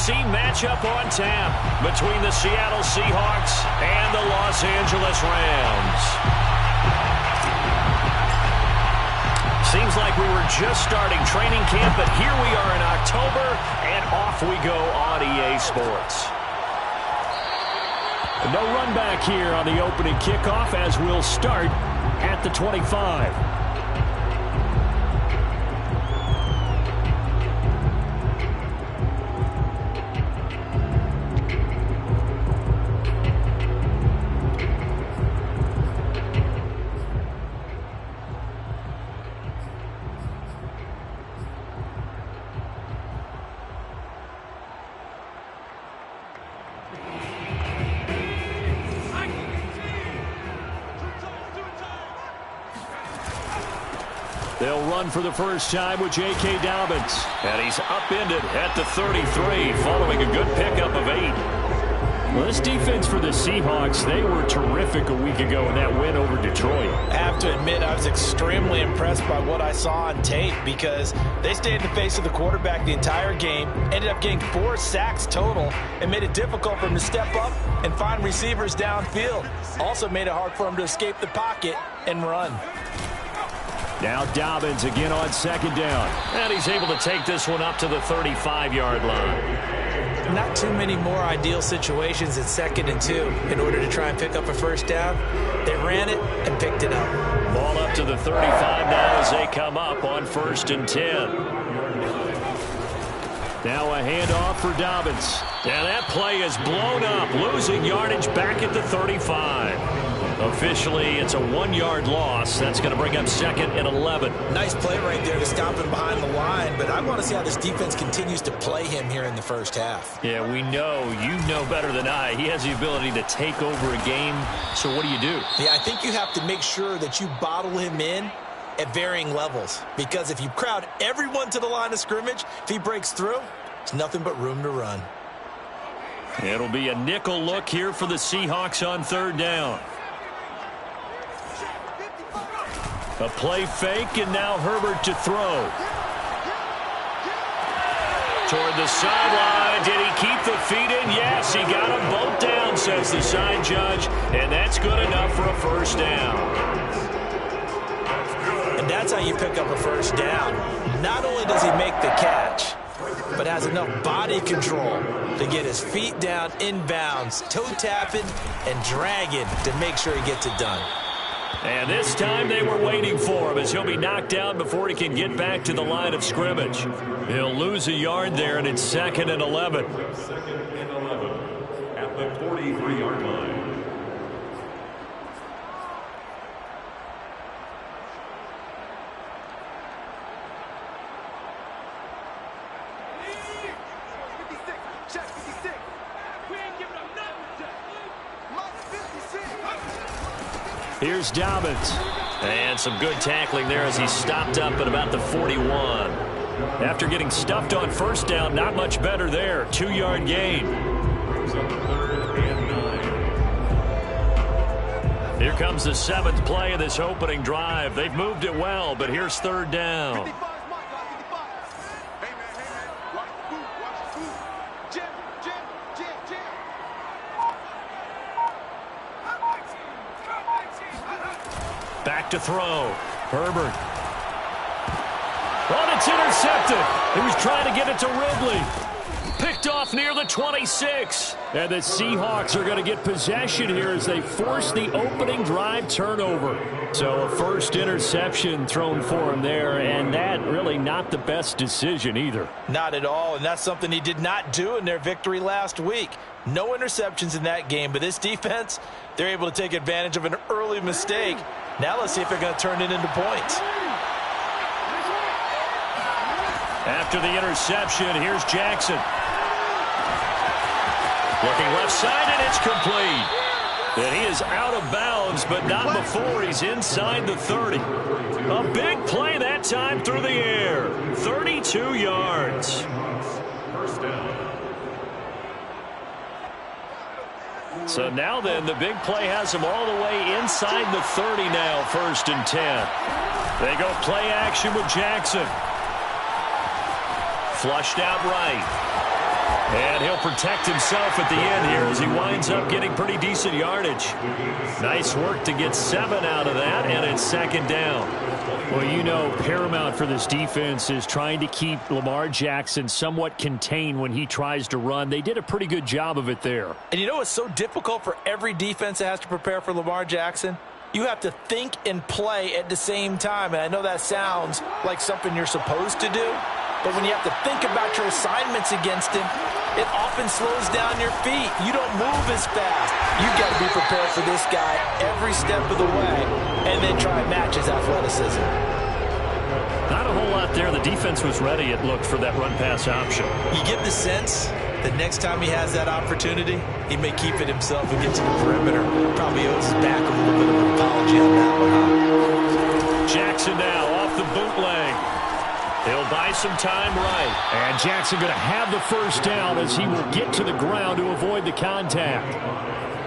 AFC matchup on tap between the Seattle Seahawks and the Los Angeles Rams. Seems like we were just starting training camp, but here we are in October, and off we go on EA Sports. No run back here on the opening kickoff as we'll start at the 25. They'll run for the first time with J.K. Dobbins. And he's upended at the 33 following a good pickup of 8. Well, this defense for the Seahawks, they were terrific a week ago in that win over Detroit. I have to admit, I was extremely impressed by what I saw on tape because they stayed in the face of the quarterback the entire game, ended up getting 4 sacks total, and made it difficult for him to step up and find receivers downfield. Also made it hard for him to escape the pocket and run. Now Dobbins again on second down. And he's able to take this one up to the 35-yard line. Not too many more ideal situations at 2nd and 2 in order to try and pick up a first down. They ran it and picked it up. Ball up to the 35 now as they come up on 1st and 10. Now a handoff for Dobbins. And that play is blown up, losing yardage back at the 35. Officially, it's a 1-yard loss. That's going to bring up 2nd and 11. Nice play right there to stop him behind the line, but I want to see how this defense continues to play him here in the first half. Yeah, we know. You know better than I. He has the ability to take over a game. So what do you do? Yeah, I think you have to make sure that you bottle him in at varying levels, because if you crowd everyone to the line of scrimmage, if he breaks through, it's nothing but room to run. It'll be a nickel look here for the Seahawks on 3rd down. A play fake, and now Herbert to throw. Toward the sideline. Did he keep the feet in? Yes, he got them both down, says the side judge. And that's good enough for a first down. And that's how you pick up a first down. Not only does he make the catch, but has enough body control to get his feet down inbounds, toe tapping and dragging to make sure he gets it done. And this time they were waiting for him as he'll be knocked down before he can get back to the line of scrimmage. He'll lose a yard there, and it's 2nd and 11. 2nd and 11 at the 43-yard line. Here's Dobbins. And some good tackling there as he stopped up at about the 41. After getting stuffed on first down, not much better there. 2-yard gain. Here comes the 7th play of this opening drive. They've moved it well, but here's 3rd down. Back to throw. Herbert. Oh, it's intercepted. He was trying to get it to Ridley. Picked off near the 26. And the Seahawks are going to get possession here as they force the opening drive turnover. So a first interception thrown for him there, and that really not the best decision either. Not at all, and that's something he did not do in their victory last week. No interceptions in that game, but this defense, they're able to take advantage of an early mistake. Now let's see if they're going to turn it into points. After the interception, here's Jackson. Looking left side, and it's complete. And he is out of bounds, but not before he's inside the 30. A big play that time through the air. 32 yards. First down. So now then, the big play has him all the way inside the 30 now, 1st and 10. They go play action with Jackson. Flushed out right. And he'll protect himself at the end here as he winds up getting pretty decent yardage. Nice work to get 7 out of that, and it's second down. Well, you know, paramount for this defense is trying to keep Lamar Jackson somewhat contained when he tries to run. They did a pretty good job of it there. And you know what's so difficult for every defense that has to prepare for Lamar Jackson? You have to think and play at the same time. And I know that sounds like something you're supposed to do, but when you have to think about your assignments against him, it often slows down your feet. You don't move as fast. You've got to be prepared for this guy every step of the way and then try and match his athleticism. Not a whole lot there. The defense was ready, it looked, for that run-pass option. You get the sense that next time he has that opportunity, he may keep it himself and get to the perimeter. Probably owes his back a little bit of an apology on that one, huh? Jackson now off the bootleg. He'll buy some time right. And Jackson going to have the first down as he will get to the ground to avoid the contact.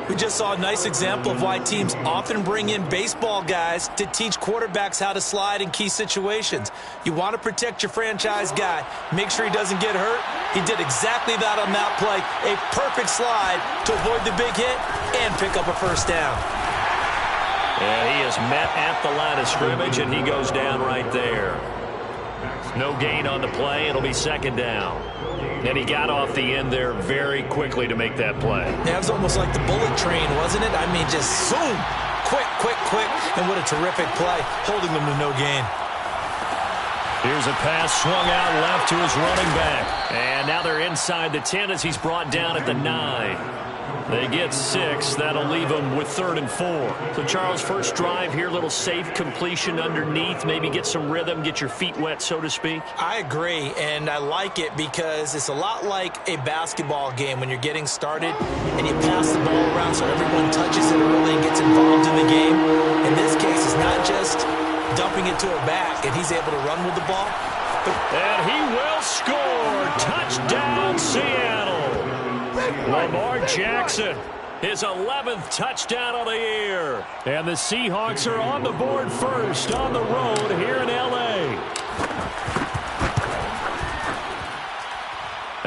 We just saw a nice example of why teams often bring in baseball guys to teach quarterbacks how to slide in key situations. You want to protect your franchise guy. Make sure he doesn't get hurt. He did exactly that on that play. A perfect slide to avoid the big hit and pick up a first down. And he is met at the line of scrimmage, and he goes down right there. No gain on the play. It'll be second down. And he got off the end there very quickly to make that play. Yeah, it was almost like the bullet train, wasn't it? I mean, just zoom. Quick, quick, quick. And what a terrific play, holding them to no gain. Here's a pass swung out left to his running back. And now they're inside the 10 as he's brought down at the 9. They get 6. That'll leave them with 3rd and 4. So, Charles, first drive here, little safe completion underneath. Maybe get some rhythm, get your feet wet, so to speak. I agree, and I like it because it's a lot like a basketball game when you're getting started and you pass the ball around so everyone touches it early and gets involved in the game. In this case, it's not just dumping it to a back, and he's able to run with the ball. And he will score. Touchdown, Seattle. Lamar Jackson, his 11th touchdown of the year. And the Seahawks are on the board first on the road here in L.A.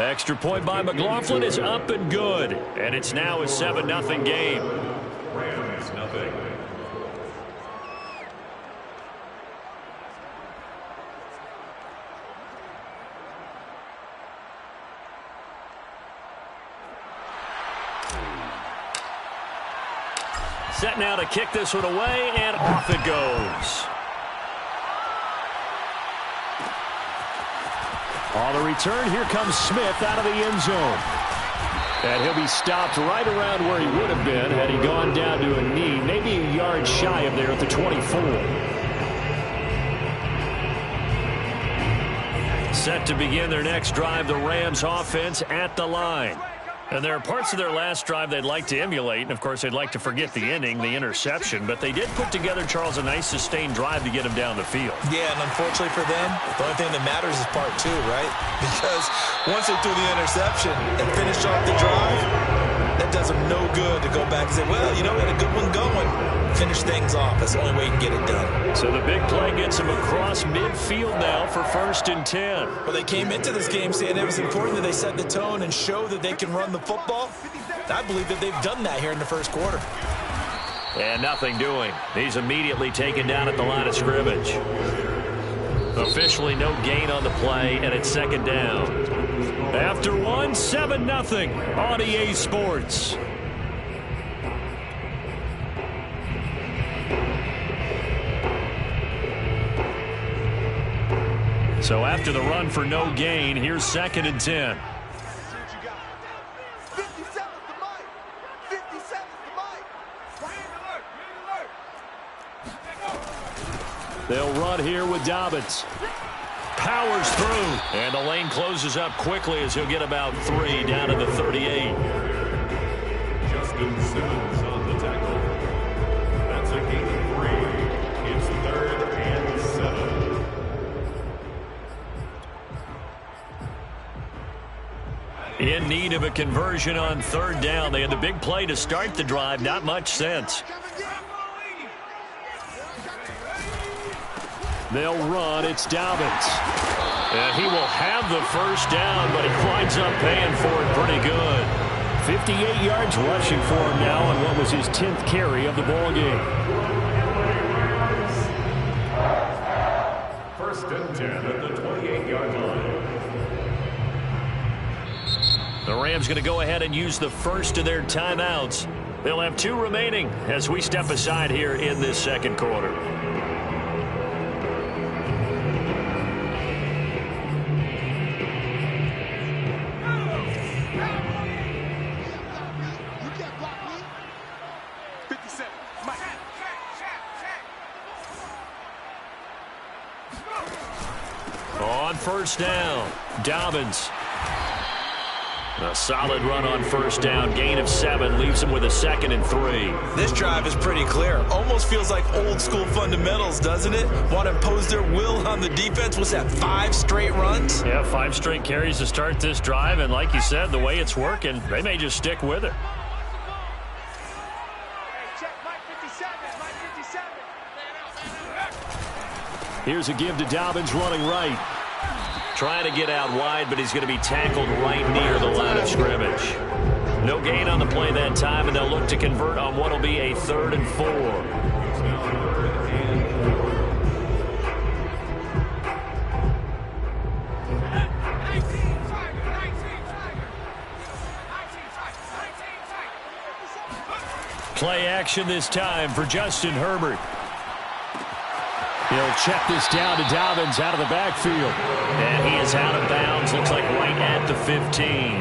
Extra point by McLaughlin is up and good. And it's now a 7-0 game. Rams, nothing. Set now to kick this one away, and off it goes. On the return, here comes Smith out of the end zone. And he'll be stopped right around where he would have been had he gone down to a knee, maybe a yard shy of there at the 24. Set to begin their next drive, the Rams offense at the line. And there are parts of their last drive they'd like to emulate, and of course they'd like to forget the inning, the interception, but they did put together, Charles, a nice sustained drive to get him down the field. Yeah, and unfortunately for them, the only thing that matters is part 2, right? Because once they threw the interception and finished off the drive, that does them no good to go back and say, well, you know, we had a good one going. Finish things off. That's the only way you can get it done. So the big play gets him across midfield now for 1st and 10. Well, they came into this game saying it was important that they set the tone and show that they can run the football. I believe that they've done that here in the first quarter. And nothing doing. He's immediately taken down at the line of scrimmage. Officially no gain on the play, and it's second down. After 1, 7-0 on EA Sports. So after the run for no gain, here's 2nd and 10. They'll run here with Dobbins. Powers through. And the lane closes up quickly as he'll get about 3 down to the 38. Justin Simmons on the tackle. That's a gain of 3. It's 3rd and 7. In need of a conversion on 3rd down. They had the big play to start the drive. Not much sense. They'll run. It's Dobbins. And he will have the first down, but he winds up paying for it really good. 58 yards rushing for him now on what was his 10th carry of the ball game. First and 10 at the 28-yard line. The Rams going to go ahead and use the first of their timeouts. They'll have 2 remaining as we step aside here in this second quarter. On first down, Dobbins. A solid run on first down. Gain of 7 leaves him with a 2nd and 3. This drive is pretty clear. Almost feels like old school fundamentals, doesn't it? Want to impose their will on the defense. What's that, 5 straight runs? Yeah, 5 straight carries to start this drive. And like you said, the way it's working, they may just stick with it. Here's a give to Dobbins running right. Trying to get out wide, but he's going to be tackled right near the line of scrimmage. No gain on the play that time, and they'll look to convert on what will be a 3rd and 4. Play action this time for Justin Herbert. He'll check this down to Dobbins out of the backfield. And he is out of bounds. Looks like right at the 15.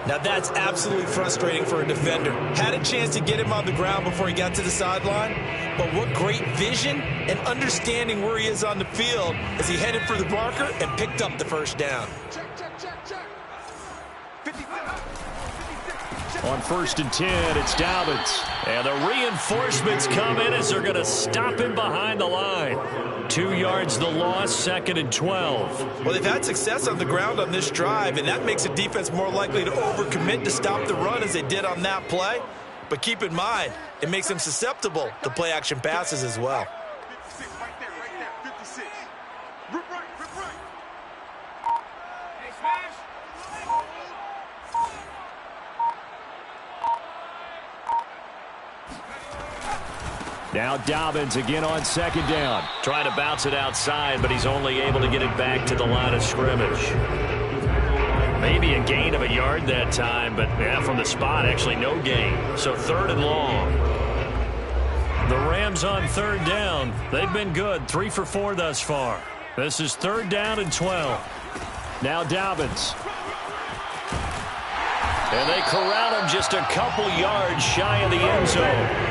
Now that's absolutely frustrating for a defender. Had a chance to get him on the ground before he got to the sideline. But what great vision and understanding where he is on the field as he headed for the marker and picked up the first down. On 1st and 10, it's Dobbins. And the reinforcements come in as they're going to stop him behind the line. 2 yards the loss, 2nd and 12. Well, they've had success on the ground on this drive, and that makes a defense more likely to overcommit to stop the run as they did on that play. But keep in mind, it makes them susceptible to play-action passes as well. 56, right there, 56. Rip right. Hey, smash. Now Dobbins again on 2nd down. Trying to bounce it outside, but he's only able to get it back to the line of scrimmage. Maybe a gain of a yard that time, but yeah, from the spot, actually no gain. So 3rd and long. The Rams on 3rd down. They've been good, 3 for 4 thus far. This is 3rd down and 12. Now Dobbins. And they corral him just a couple yards shy of the end zone.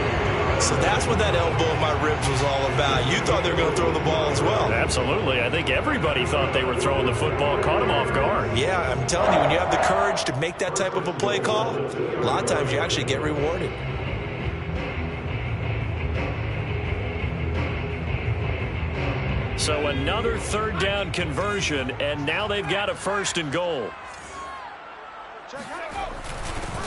So that's what that elbow in my ribs was all about. You thought they were going to throw the ball as well. Absolutely. I think everybody thought they were throwing the football, caught him off guard. Yeah, I'm telling you, when you have the courage to make that type of a play call, a lot of times you actually get rewarded. So another 3rd down conversion, and now they've got a 1st and goal.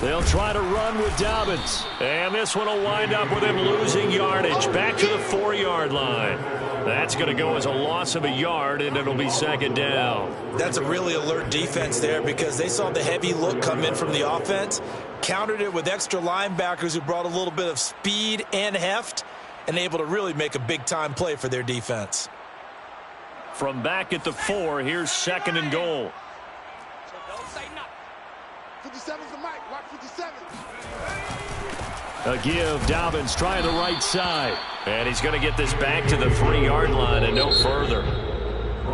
They'll try to run with Dobbins. And this one will wind up with him losing yardage back to the 4-yard line. That's going to go as a loss of a yard, and it'll be 2nd down. That's a really alert defense there because they saw the heavy look come in from the offense, countered it with extra linebackers who brought a little bit of speed and heft, and able to really make a big-time play for their defense. From back at the 4, here's 2nd and goal. 57's the mic. Watch 57. A give. Dobbins trying the right side. And he's going to get this back to the 3-yard line and no further.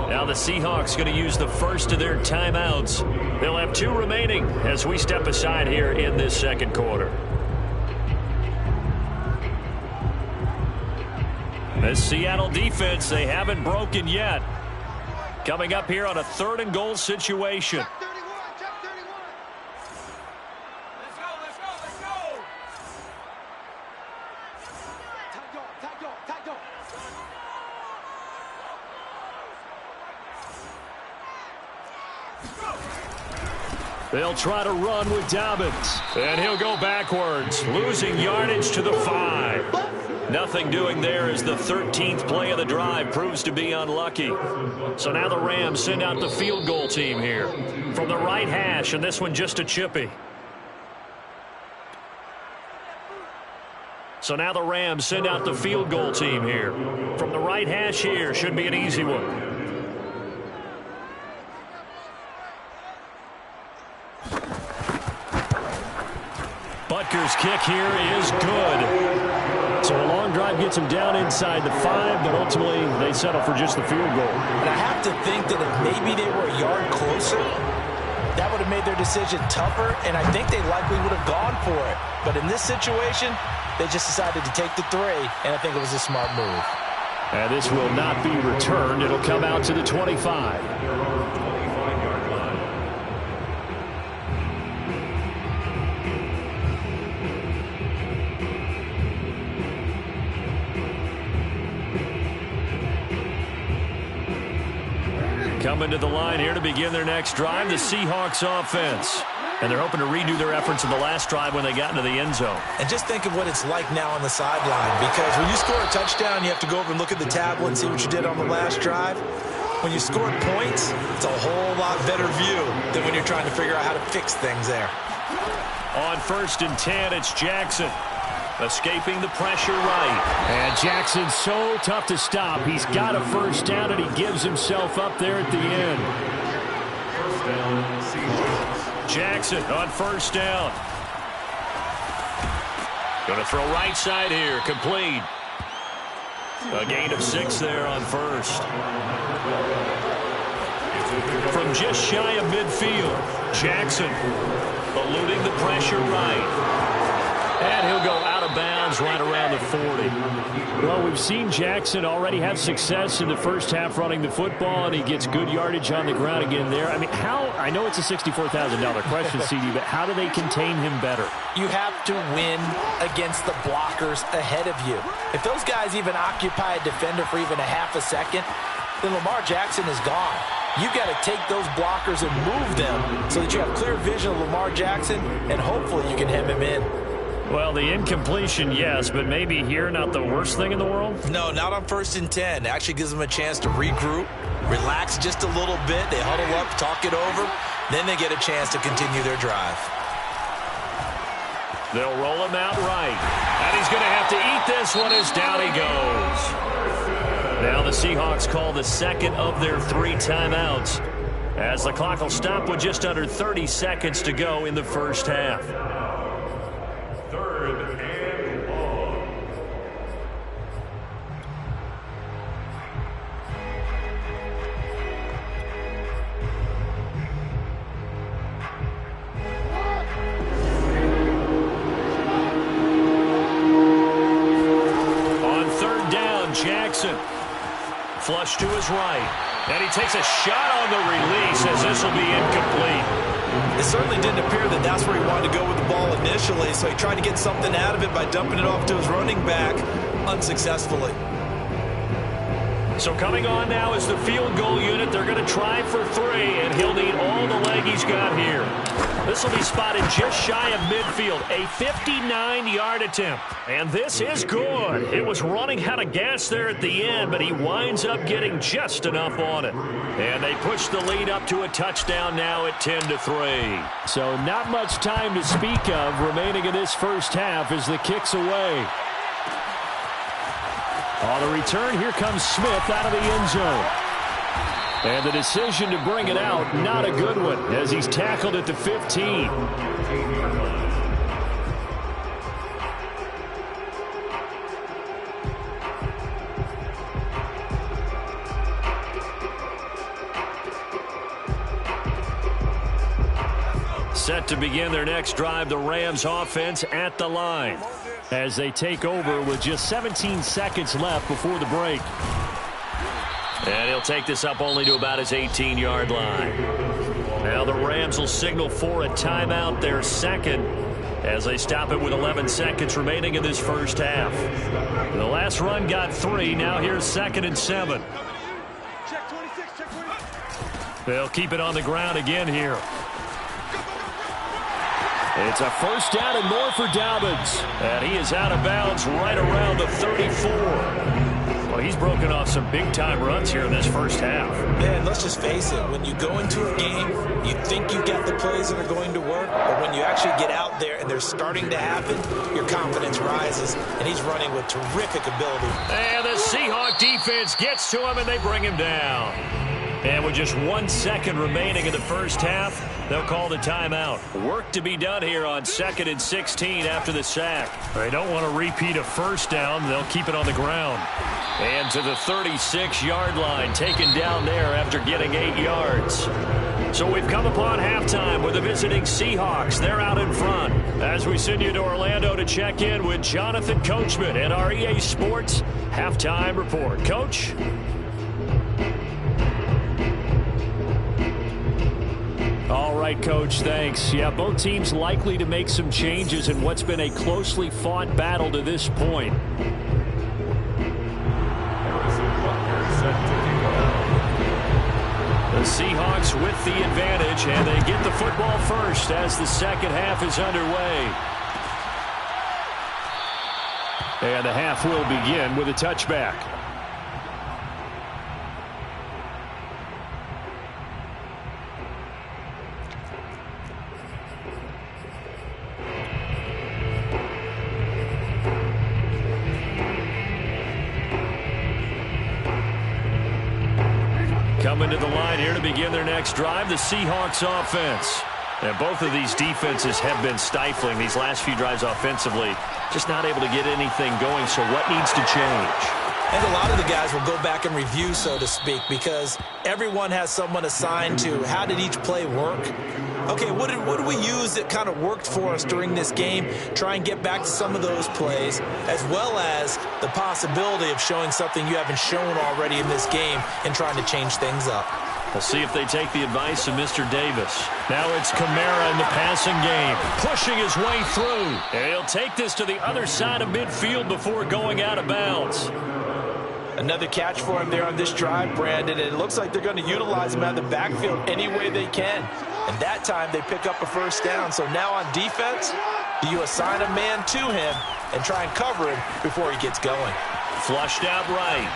Now the Seahawks going to use the first of their timeouts. They'll have 2 remaining as we step aside here in this second quarter. This Seattle defense, they haven't broken yet. Coming up here on a 3rd and goal situation. They'll try to run with Dobbins. And he'll go backwards, losing yardage to the 5. Nothing doing there as the 13th play of the drive proves to be unlucky. So now the Rams send out the field goal team here. From the right hash, and this one just a chippy. So now the Rams send out the field goal team here. From the right hash here, should be an easy one. Butker's kick here is good. So a long drive gets him down inside the 5, but ultimately they settle for just the field goal. And I have to think that if maybe they were a yard closer, that would have made their decision tougher, and I think they likely would have gone for it. But in this situation, they just decided to take the 3, and I think it was a smart move. And this will not be returned. It'll come out to the 25. Coming to the line here to begin their next drive, the Seahawks offense. And they're hoping to redo their efforts in the last drive when they got into the end zone. And just think of what it's like now on the sideline, because when you score a touchdown, you have to go over and look at the tablet and see what you did on the last drive. When you scored points, it's a whole lot better view than when you're trying to figure out how to fix things there. On 1st and 10, it's Jackson. Escaping the pressure right. And Jackson's so tough to stop. He's got a first down, and he gives himself up there at the end. First down, Seahawks. Jackson on 1st down. Going to throw right side here. Complete. A gain of 6 there on 1st. From just shy of midfield, Jackson eluding the pressure right. And he'll go out of bounds right around the 40. Well, we've seen Jackson already have success in the first half running the football, and he gets good yardage on the ground again there. I mean, I know it's a $64,000 question, CD, but how do they contain him better? You have to win against the blockers ahead of you. If those guys even occupy a defender for even a half a second, then Lamar Jackson is gone. You've got to take those blockers and move them so that you have clear vision of Lamar Jackson, and hopefully you can hem him in. Well, the incompletion, yes, but maybe here not the worst thing in the world? No, not on 1st and 10. It actually gives them a chance to regroup, relax just a little bit. They huddle up, talk it over. Then they get a chance to continue their drive. They'll roll him out right. And he's going to have to eat this one as down he goes. Now the Seahawks call the second of their 3 timeouts, as the clock will stop with just under 30 seconds to go in the first half. 3rd and long. On 3rd down, Jackson. Flush to his right. And he takes a shot on the release as this will be incomplete. It certainly didn't appear that that's where he wanted to go with the ball initially, so he tried to get something out of it by dumping it off to his running back unsuccessfully. So coming on now is the field goal unit. They're going to try for 3, and he'll need all the leg he's got here. This will be spotted just shy of midfield, a 59-yard attempt. And this is good. It was running out of gas there at the end, but he winds up getting just enough on it. And they push the lead up to a touchdown now at 10-3. So not much time to speak of remaining in this first half as the kick's away. On the return, here comes Smith out of the end zone. And the decision to bring it out, not a good one, as he's tackled at the 15. Set to begin their next drive, the Rams offense at the line, as they take over with just 17 seconds left before the break. And he'll take this up only to about his 18-yard line. Now the Rams will signal for a timeout, their second, as they stop it with 11 seconds remaining in this first half. The last run got 3. Now here's 2nd and 7. Check 26, check 26. They'll keep it on the ground again here. It's a first down and more for Dobbins. And he is out of bounds right around the 34. Well, he's broken off some big-time runs here in this first half. Man, let's just face it. When you go into a game, you think you got the plays that are going to work, but when you actually get out there and they're starting to happen, your confidence rises, and he's running with terrific ability. And the Seahawk defense gets to him, and they bring him down. And with just 1 second remaining in the first half, they'll call the timeout. Work to be done here on 2nd and 16 after the sack. They don't want to repeat a first down. They'll keep it on the ground. And to the 36-yard line, taken down there after getting 8 yards. So we've come upon halftime with the visiting Seahawks. They're out in front. As we send you to Orlando to check in with Jonathan Coachman and our EA Sports Halftime Report. Coach? All right, Coach, thanks. Yeah, both teams likely to make some changes in what's been a closely fought battle to this point. The Seahawks with the advantage, and they get the football first as the second half is underway. And the half will begin with a touchback. Coming to the line here to begin their next drive, the Seahawks offense. And both of these defenses have been stifling these last few drives offensively. Just not able to get anything going, so what needs to change? And a lot of the guys will go back and review, so to speak, because everyone has someone assigned to how did each play work. Okay, what did we use that kind of worked for us during this game? Try and get back to some of those plays, as well as the possibility of showing something you haven't shown already in this game and trying to change things up. We'll see if they take the advice of Mr. Davis. Now it's Kamara in the passing game, pushing his way through. And he'll take this to the other side of midfield before going out of bounds. Another catch for him there on this drive, Brandon. And it looks like they're going to utilize him out of the backfield any way they can. And that time they pick up a first down. So now on defense, do you assign a man to him and try and cover him before he gets going? Flushed out right.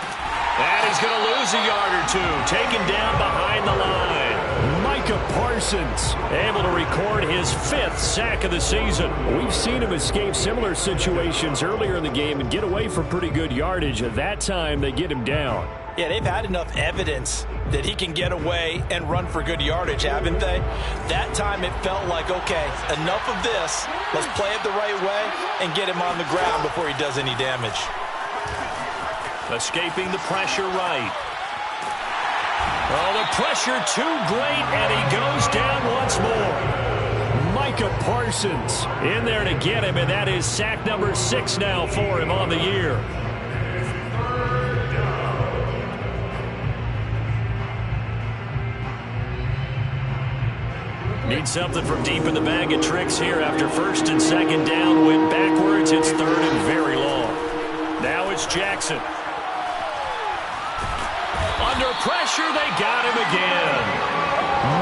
And he's going to lose a yard or two. Taken down behind the line. Micah Parsons able to record his 5th sack of the season. We've seen him escape similar situations earlier in the game and get away for pretty good yardage. At that time, they get him down. Yeah, they've had enough evidence that he can get away and run for good yardage, haven't they? That time it felt like, okay, enough of this. Let's play it the right way and get him on the ground before he does any damage. Escaping the pressure right. Oh, the pressure too great, and he goes down once more. Micah Parsons in there to get him, and that is sack number 6 now for him on the year. Need something from deep in the bag of tricks here after 1st and 2nd down. Went backwards. It's 3rd and very long. Now it's Jackson. Under pressure, they got him again.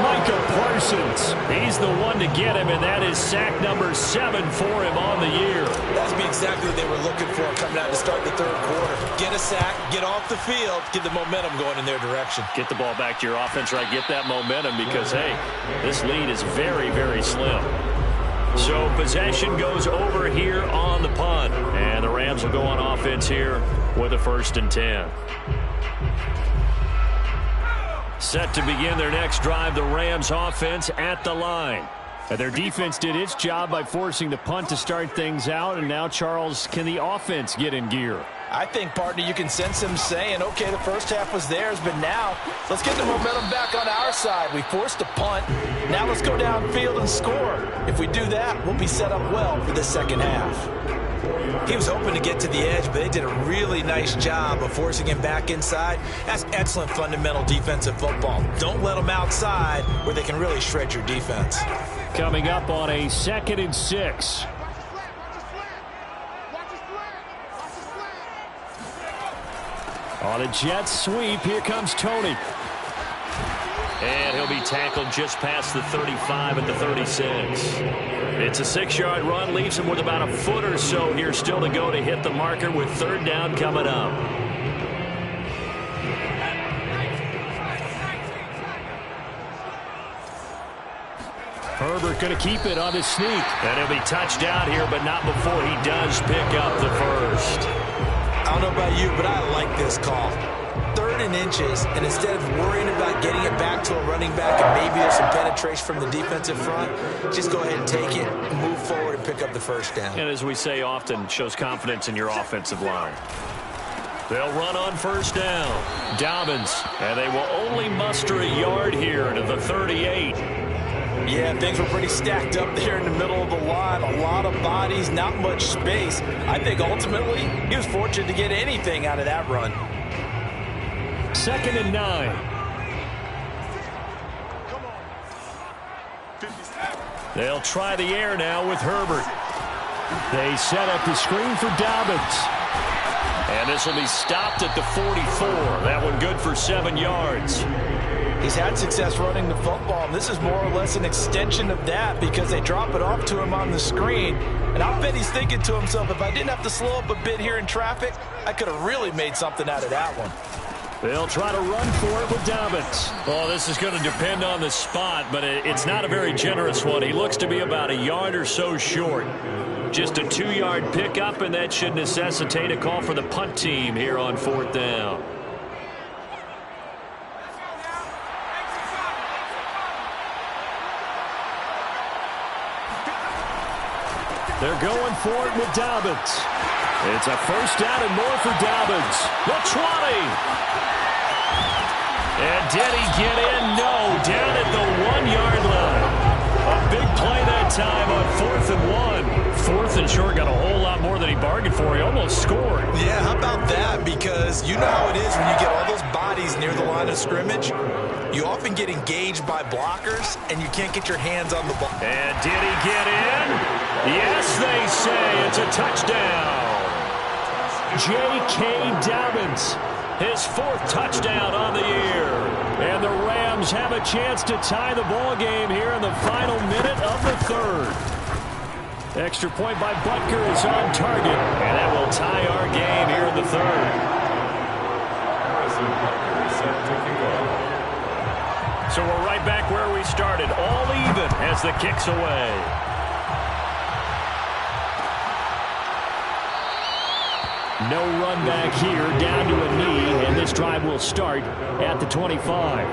Micah Parsons, he's the one to get him, and that is sack number 7 for him on the year. That's exactly what they were looking for coming out to start the 3rd quarter. Get a sack, get off the field, get the momentum going in their direction. Get the ball back to your offense, right? Get that momentum because, hey, this lead is very, very slim. So possession goes over here on the punt, and the Rams will go on offense here with a 1st and 10. Set to begin their next drive, the Rams offense at the line. And their defense did its job by forcing the punt to start things out, and now, Charles, can the offense get in gear? I think, partner, you can sense him saying, okay, the first half was theirs, but now let's get the momentum back on our side. We forced a punt. Now let's go downfield and score. If we do that, we'll be set up well for the second half. He was hoping to get to the edge, but they did a really nice job of forcing him back inside. That's excellent fundamental defensive football. Don't let them outside where they can really shred your defense. Coming up on a 2nd and 6. On a jet sweep, here comes Tony. And he'll be tackled just past the 35 at the 36. It's a 6-yard run, leaves him with about a foot or so here still to go to hit the marker with third down coming up. Herbert going to keep it on his sneak. And he'll be touched down here, but not before he does pick up the first. I don't know about you, but I like this call. 3rd and inches, and instead of worrying about getting it back to a running back and maybe there's some penetration from the defensive front, just go ahead and take it, move forward, and pick up the first down. And as we say often, shows confidence in your offensive line. They'll run on first down. Dobbins, and they will only muster a yard here to the 38. Yeah, things were pretty stacked up there in the middle of the line. A lot of bodies, not much space. I think ultimately he was fortunate to get anything out of that run. 2nd and 9. They'll try the air now with Herbert. They set up the screen for Dobbins. And this will be stopped at the 44. That one good for 7 yards. He's had success running the football, and this is more or less an extension of that because they drop it off to him on the screen. And I'll bet he's thinking to himself, if I didn't have to slow up a bit here in traffic, I could have really made something out of that one. They'll try to run for it with Dobbins. Oh, this is going to depend on the spot, but it's not a very generous one. He looks to be about a yard or so short. Just a 2-yard pickup, and that should necessitate a call for the punt team here on 4th down. They're going for it with Dobbins. It's a first down and more for Dobbins. The 20. And did he get in? No, down at the 1-yard line. A big play that time on 4th and 1. 4th and short, got a whole lot more than he bargained for. He almost scored. Yeah, how about that? Because you know how it is when you get all those bodies near the line of scrimmage. You often get engaged by blockers, and you can't get your hands on the ball. And did he get in? Yes, they say it's a touchdown. J.K. Dobbins, his 4th touchdown on the year. And the Rams have a chance to tie the ball game here in the final minute of the 3rd. Extra point by Butker is on target, and that will tie our game here in the 3rd. So we're right back where we started, all even as the kick's away. No run back here, down to a knee, and this drive will start at the 25.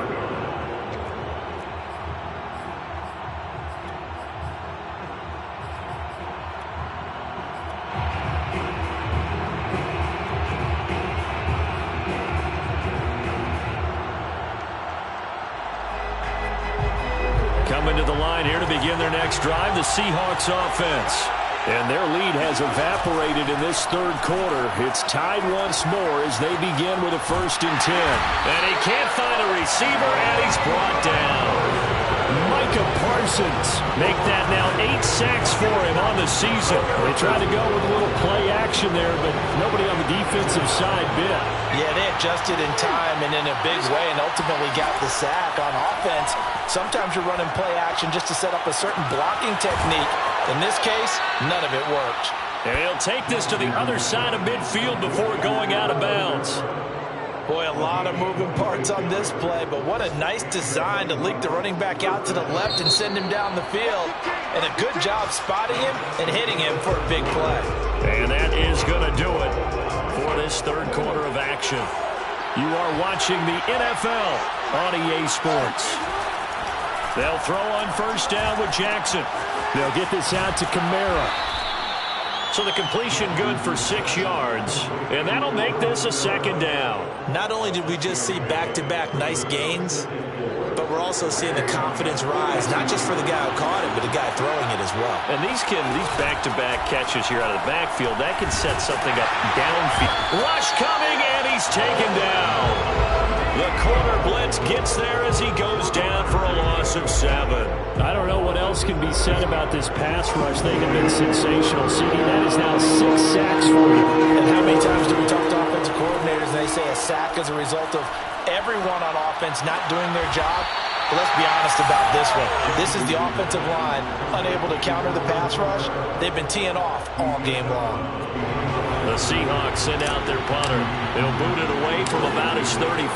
Coming to the line here to begin their next drive, the Seahawks offense. And their lead has evaporated in this 3rd quarter. It's tied once more as they begin with a 1st and 10. And he can't find a receiver, and he's brought down. Micah Parsons make that now 8 sacks for him on the season. They tried to go with a little play action there, but nobody on the defensive side bit. Yeah, they adjusted in time and in a big way and ultimately got the sack. On offense, sometimes you're running play action just to set up a certain blocking technique. In this case, none of it worked. And he'll take this to the other side of midfield before going out of bounds. Boy, a lot of moving parts on this play, but what a nice design to leak the running back out to the left and send him down the field. And a good job spotting him and hitting him for a big play. And that is going to do it for this 3rd quarter of action. You are watching the NFL on EA Sports. They'll throw on first down with Jackson. They'll get this out to Kamara. So the completion good for 6 yards. And that'll make this a 2nd down. Not only did we just see back-to-back nice gains, but we're also seeing the confidence rise, not just for the guy who caught it, but the guy throwing it as well. And these back-to-back catches here out of the backfield, that can set something up downfield. Rush coming, and he's taken down. The corner blitz gets there as he goes down for a loss of 7. I don't know what else can be said about this pass rush. They have been sensational. CD, that is now 6 sacks for you. And how many times do we talk to offensive coordinators and they say a sack as a result of everyone on offense not doing their job? But let's be honest about this one. This is the offensive line unable to counter the pass rush. They've been teeing off all game long. The Seahawks send out their punter. He'll boot it away from about his 35.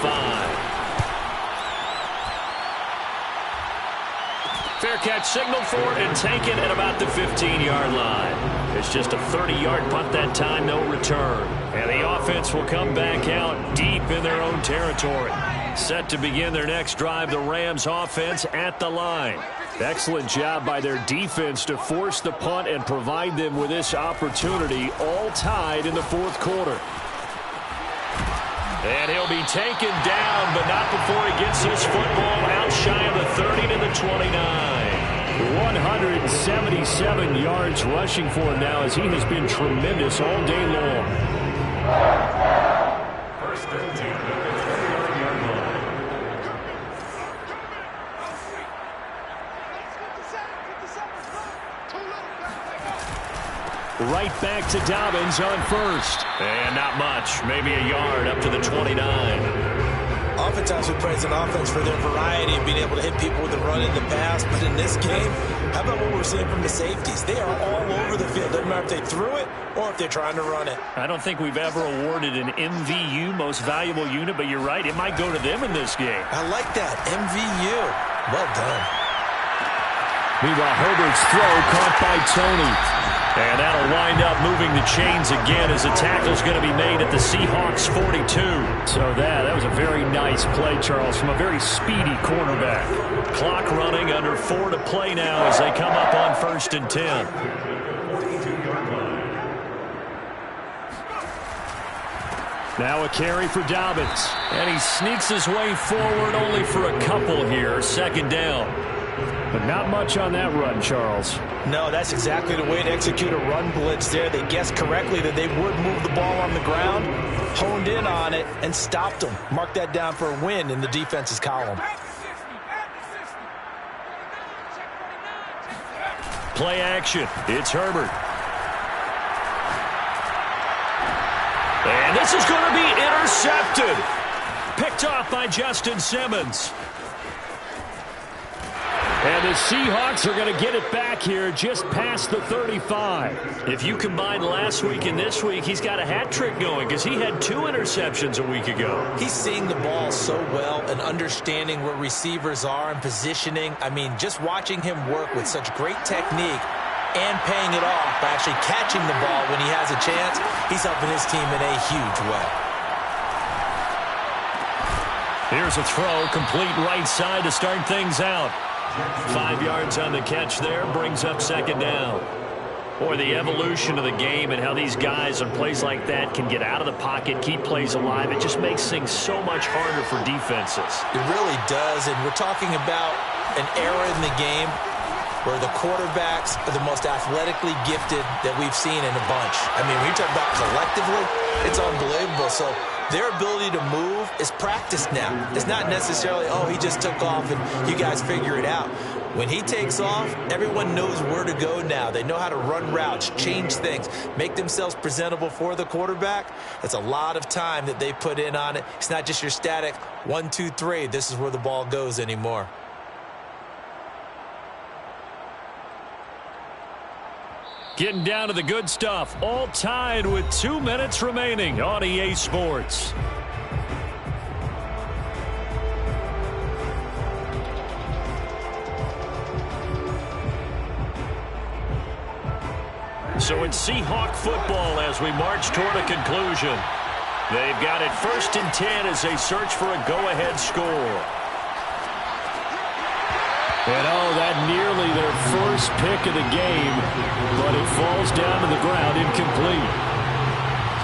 Fair catch signaled for and taken at about the 15-yard line. It's just a 30-yard punt that time, no return. And the offense will come back out deep in their own territory. Set to begin their next drive, the Rams offense at the line. Excellent job by their defense to force the punt and provide them with this opportunity, all tied in the fourth quarter. And he'll be taken down, but not before he gets this football out shy of the 30 to the 29. 177 yards rushing for him now as he has been tremendous all day long. First and 10 at the 20-yard line. Right back to Dobbins on first. And not much, maybe a yard up to the 29. Oftentimes we praise an offense for their variety of being able to hit people with the run in the pass. But in this game, how about what we're seeing from the safeties? They are all over the field. Doesn't matter if they threw it or if they're trying to run it. I don't think we've ever awarded an MVU, most valuable unit, but you're right, it might go to them in this game. I like that, MVU. Well done. Meanwhile, Herbert's throw caught by Tony. And that'll wind up moving the chains again as a tackle's going to be made at the Seahawks 42. So that was a very nice play, Charles, from a very speedy quarterback. Clock running, under 4 to play now as they come up on 1st and 10. Now a carry for Dobbins. And he sneaks his way forward only for a couple here. 2nd down. But not much on that run, Charles. No, that's exactly the way to execute a run blitz there. They guessed correctly that they would move the ball on the ground, honed in on it, and stopped them. Mark that down for a win in the defense's column. Play action. It's Herbert. And this is going to be intercepted. Picked off by Justin Simmons. And the Seahawks are going to get it back here just past the 35. If you combine last week and this week, he's got a hat trick going because he had 2 interceptions a week ago. He's seeing the ball so well and understanding where receivers are and positioning. I mean, just watching him work with such great technique and paying it off by actually catching the ball when he has a chance, he's helping his team in a huge way. Here's a throw, complete right side to start things out. 5 yards on the catch there, brings up 2nd down. Boy, the evolution of the game and how these guys on plays like that can get out of the pocket, keep plays alive, it just makes things so much harder for defenses. It really does, and we're talking about an era in the game where the quarterbacks are the most athletically gifted that we've seen in a bunch. I mean, when you talk about collectively, it's unbelievable. So their ability to move is practiced now. It's not necessarily, oh, he just took off and you guys figure it out. When he takes off, everyone knows where to go now. They know how to run routes, change things, make themselves presentable for the quarterback. That's a lot of time that they put in on it. It's not just your static 1, 2, 3. This is where the ball goes anymore. Getting down to the good stuff, all tied with 2 minutes remaining on EA Sports. So it's Seahawk football as we march toward a conclusion. They've got it 1st and 10 as they search for a go-ahead score. And oh, that nearly their first pick of the game, but it falls down to the ground incomplete.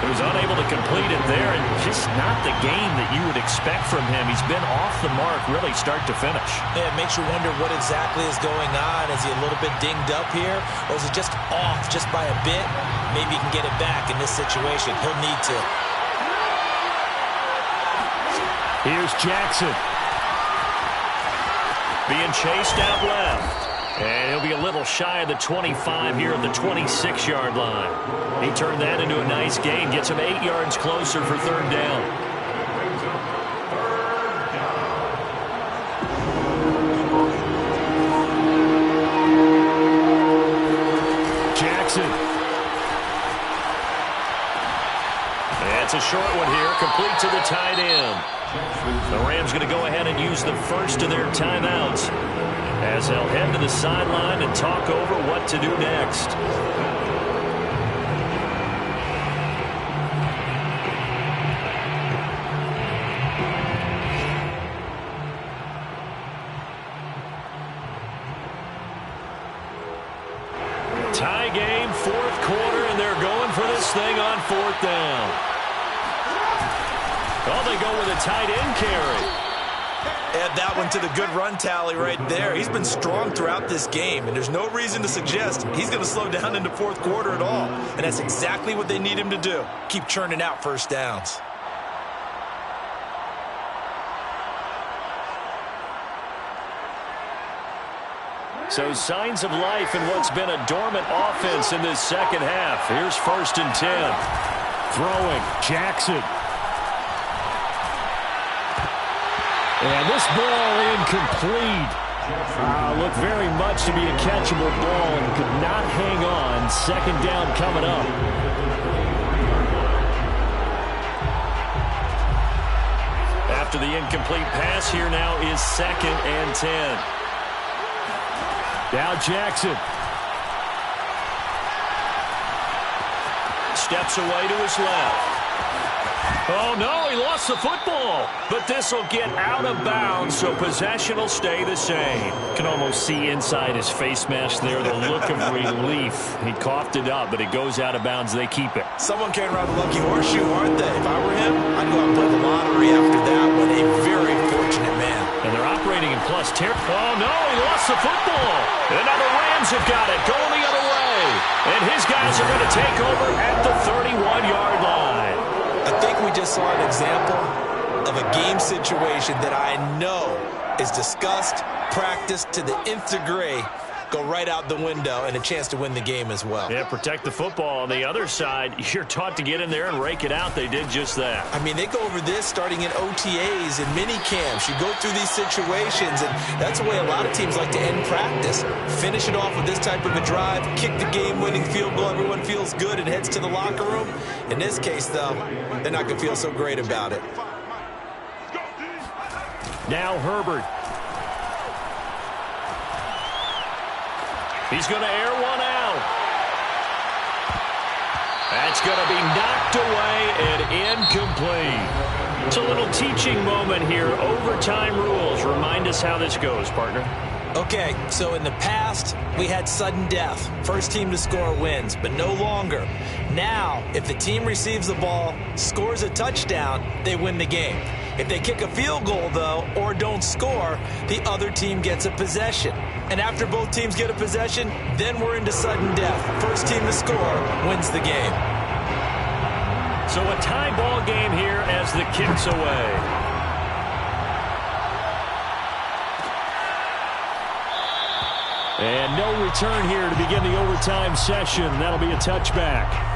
So he's unable to complete it there, and just not the game that you would expect from him. He's been off the mark really start to finish. Yeah, it makes you wonder what exactly is going on. Is he a little bit dinged up here, or is it just off just by a bit? Maybe he can get it back in this situation. He'll need to. Here's Jackson. Being chased out left. And he'll be a little shy of the 25 here at the 26-yard line. He turned that into a nice gain. Gets him 8 yards closer for 3rd down. Jackson. That's a short one here, complete to the tight end. The Rams going to go ahead and use the first of their timeouts as they'll head to the sideline and talk over what to do next. Tie game, fourth quarter, and they're going for this thing on fourth down. Oh, they go with a tight end carry. Add that one to the good run tally right there. He's been strong throughout this game, and there's no reason to suggest he's going to slow down into fourth quarter at all. And that's exactly what they need him to do. Keep churning out first downs. So signs of life in what's been a dormant offense in this second half. Here's 1st and 10. Throwing, Jackson. And this ball incomplete. Looked very much to be a catchable ball and could not hang on. Second down coming up. After the incomplete pass, here now is 2nd and 10. Now Jackson. Steps away to his left. Oh, no, he lost the football. But this will get out of bounds, so possession will stay the same. Can almost see inside his face mask there the look of relief. He coughed it up, but it goes out of bounds. They keep it. Someone carrying around the lucky horseshoe, aren't they? If I were him, I'd go out and play the lottery after that one. A very fortunate man. And they're operating in plus territory. Oh, no, he lost the football. And now the Rams have got it, going the other way. And his guys are going to take over at the 31-yard line. I think we just saw an example of a game situation that I know is discussed, practiced to the nth degree, go right out the window, and a chance to win the game as well. Yeah, protect the football. On the other side, you're taught to get in there and rake it out. They did just that. I mean, they go over this starting in OTAs and mini camps. You go through these situations, and that's the way a lot of teams like to end practice. Finish it off with this type of a drive, kick the game-winning field goal. Everyone feels good and heads to the locker room. In this case, though, they're not going to feel so great about it. Now Herbert. He's going to air one out. That's going to be knocked away and incomplete. It's a little teaching moment here. Overtime rules. Remind us how this goes, partner. Okay, so in the past, we had sudden death. First team to score wins, but no longer. Now, if the team receives the ball, scores a touchdown, they win the game. If they kick a field goal, though, or don't score, the other team gets a possession. And after both teams get a possession, then we're into sudden death. First team to score wins the game. So a tie ball game here as the kick's away. And no return here to begin the overtime session. That'll be a touchback.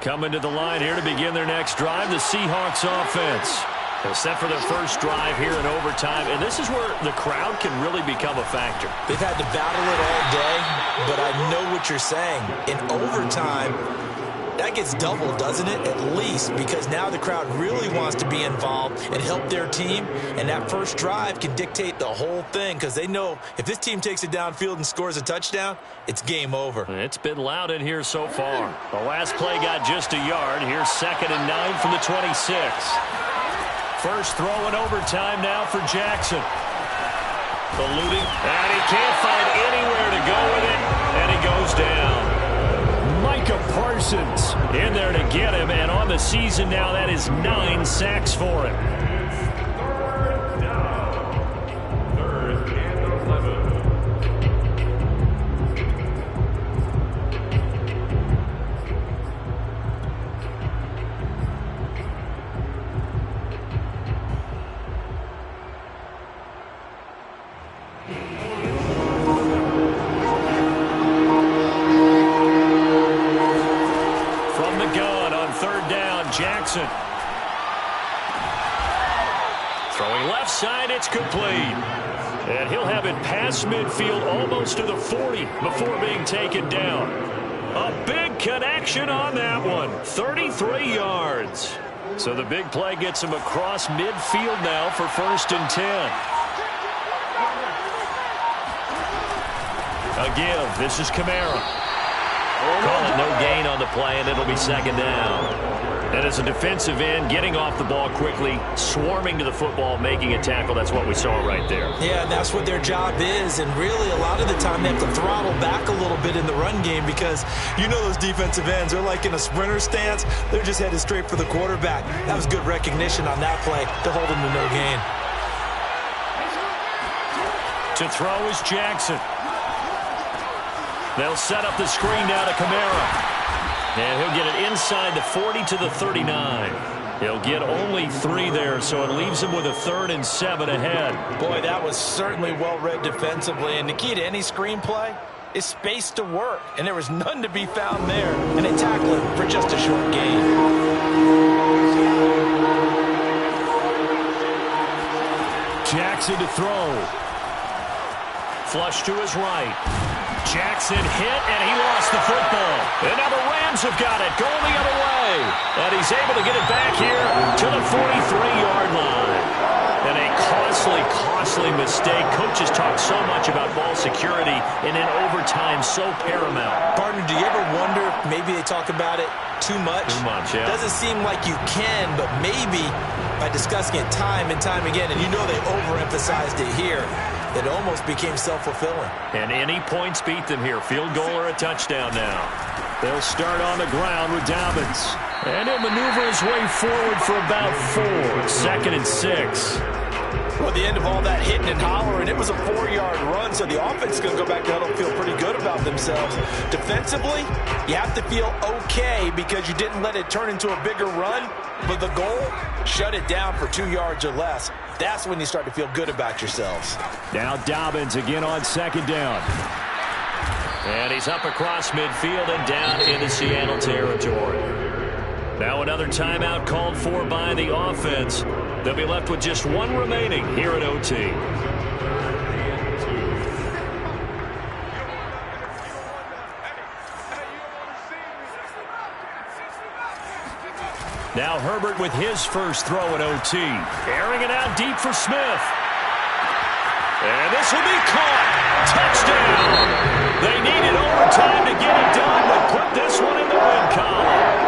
Coming to the line here to begin their next drive, the Seahawks offense. They're set for their first drive here in overtime, and this is where the crowd can really become a factor. They've had to battle it all day, but I know what you're saying. In overtime, that gets doubled, doesn't it? At least, because now the crowd really wants to be involved and help their team, and that first drive can dictate the whole thing because they know if this team takes it downfield and scores a touchdown, it's game over. It's been loud in here so far. The last play got just a yard. Here's 2nd and 9 from the 26. First throw in overtime now for Jackson. Eluding, and he can't find anywhere to go with it, and he goes down. Micah Parsons in there to get him, and on the season now, that is 9 sacks for him. Third and 11. Throwing left side, it's complete. And he'll have it past midfield almost to the 40 before being taken down. A big connection on that one. 33 yards. So the big play gets him across midfield now for 1st and 10. A give. This is Kamara. Call it no gain on the play, and it'll be 2nd down. And as a defensive end, getting off the ball quickly, swarming to the football, making a tackle, that's what we saw right there. Yeah, that's what their job is. And really, a lot of the time, they have to throttle back a little bit in the run game because you know those defensive ends, they're like in a sprinter stance. They're just headed straight for the quarterback. That was good recognition on that play to hold him to no gain. To throw is Jackson. They'll set up the screen now to Kamara. And he'll get it inside the 40 to the 39. He'll get only 3 there, so it leaves him with a 3rd and 7 ahead. Boy, that was certainly well-read defensively. And the key to any screenplay is space to work. And there was none to be found there. And they tackle him for just a short gain. Jackson to throw. Flush to his right. Jackson hit, and he lost the football. And now the Rams have got it, going the other way. And he's able to get it back here to the 43-yard line. And a costly mistake. Coaches talk so much about ball security, and in overtime, so paramount. Partner, do you ever wonder if maybe they talk about it too much? Too much, yeah. Doesn't seem like you can, but maybe by discussing it time and time again, and you know they overemphasized it here, it almost became self-fulfilling. And any points beat them here. Field goal or a touchdown now. They'll start on the ground with Dobbins. And he'll maneuver his way forward for about 4. 2nd and 6. Well, the end of all that hitting and hollering, it was a 4-yard run, so the offense is going to go back to huddle and feel pretty good about themselves. Defensively, you have to feel okay because you didn't let it turn into a bigger run, but the goal, shut it down for 2 yards or less. That's when you start to feel good about yourselves. Now Dobbins again on 2nd down. And he's up across midfield and down into Seattle territory. Now another timeout called for by the offense. They'll be left with just 1 remaining here at OT. Now Herbert with his first throw at OT. Airing it out deep for Smith. And this will be caught. Touchdown. They needed overtime to get it done, but put this one in the win column.